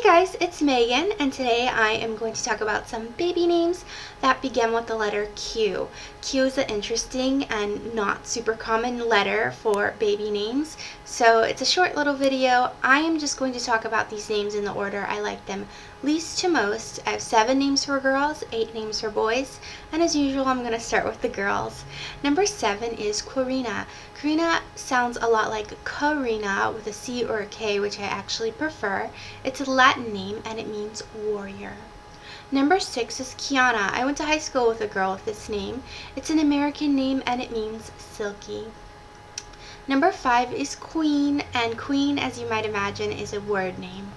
guys, it's Megan, and today I am going to talk about some baby names that begin with the letter Q. Q is an interesting and not super common letter for baby names, so it's a short little video. I am just going to talk about these names in the order I like them least to most. I have 7 names for girls, 8 names for boys, and as usual I'm going to start with the girls. Number 7 is Quirina. Quirina sounds a lot like Quirina with a C or a K, which I actually prefer. It's a Latin name and it means warrior. Number 6 is Qiana. I went to high school with a girl with this name. It's an American name and it means silky. Number 5 is Queen, and Queen, as you might imagine, is a word name.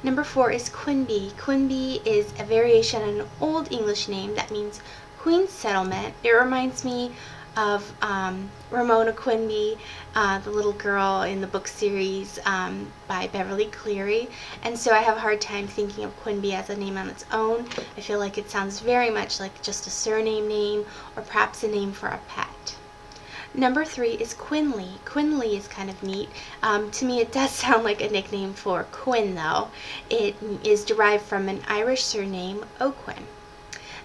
Number 4 is Quinby. Quinby is a variation on an Old English name that means Queen's Settlement. It reminds me of Ramona Quinby, the little girl in the book series by Beverly Cleary, and so I have a hard time thinking of Quinby as a name on its own. I feel like it sounds very much like just a surname name or perhaps a name for a pet. Number 3 is Quinlee. Quinlee is kind of neat. To me it does sound like a nickname for Quinn though. It is derived from an Irish surname, O'Quinn.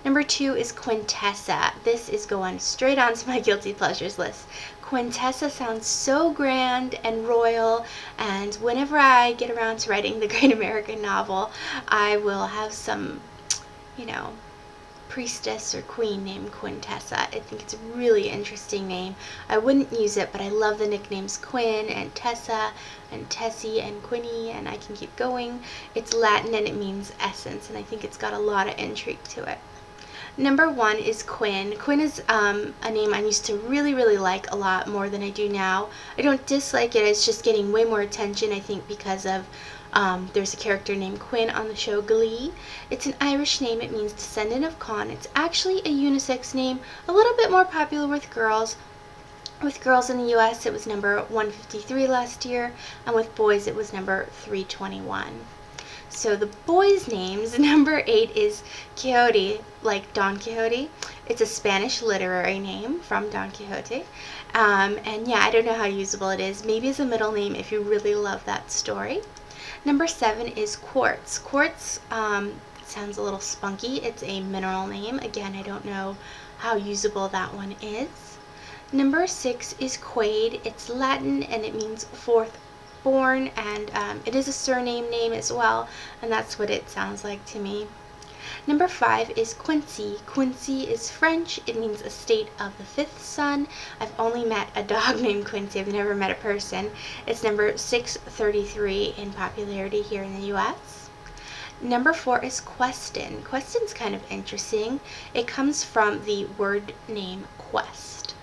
Number 2 is Quintessa. This is going straight on to my guilty pleasures list. Quintessa sounds so grand and royal, and whenever I get around to writing the great American novel, I will have some, priestess or queen named Quintessa. I think it's a really interesting name. I wouldn't use it, but I love the nicknames Quinn and Tessa and Tessie and Quinny, and I can keep going. It's Latin and it means essence, and I think it's got a lot of intrigue to it. Number 1 is Quinn. Quinn is a name I used to really like a lot more than I do now. I don't dislike it, it's just getting way more attention, I think, because of there's a character named Quinn on the show Glee. It's an Irish name. It means descendant of Con. It's actually a unisex name, a little bit more popular with girls. With girls in the US it was number 153 last year, and with boys it was number 321. So the boys' names, number 8 is Quixote, like Don Quixote. It's a Spanish literary name from Don Quixote. And yeah, I don't know how usable it is. Maybe as a middle name if you really love that story. Number 7 is Quartz. Quartz sounds a little spunky. It's a mineral name. Again, I don't know how usable that one is. Number 6 is Quade. It's Latin and it means fourth born, and it is a surname name as well, and that's what it sounds like to me. Number 5 is Quincy. Quincy is French. It means a state of the 5th son. I've only met a dog named Quincy. I've never met a person. It's number 633 in popularity here in the US. Number 4 is Questan. Questan's kind of interesting. It comes from the word name quest.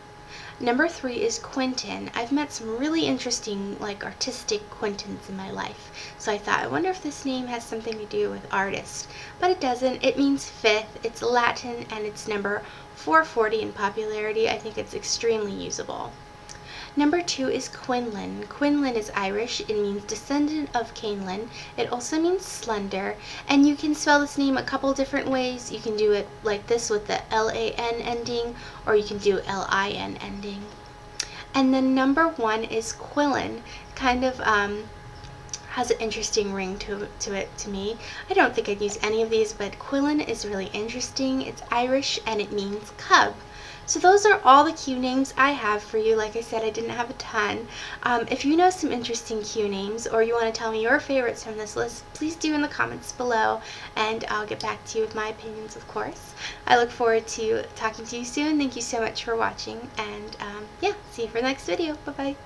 Number 3 is Quentin. I've met some really interesting, artistic Quintins in my life. So I thought, I wonder if this name has something to do with artist. But it doesn't. It means 5th. It's Latin and it's number 440 in popularity. I think it's extremely usable. Number 2 is Quinlan. Quinlan is Irish. It means descendant of Quinlan. It also means slender. And you can spell this name a couple different ways. You can do it like this with the L-A-N ending, or you can do L-I-N ending. And then number 1 is Quillan. Kind of has an interesting ring to it to me. I don't think I'd use any of these, but Quillan is really interesting. It's Irish and it means cub. So those are all the Q names I have for you. Like I said, I didn't have a ton. If you know some interesting Q names, or you want to tell me your favorites from this list, please do in the comments below, and I'll get back to you with my opinions, of course. I look forward to talking to you soon. Thank you so much for watching, and yeah, see you for the next video. Bye-bye.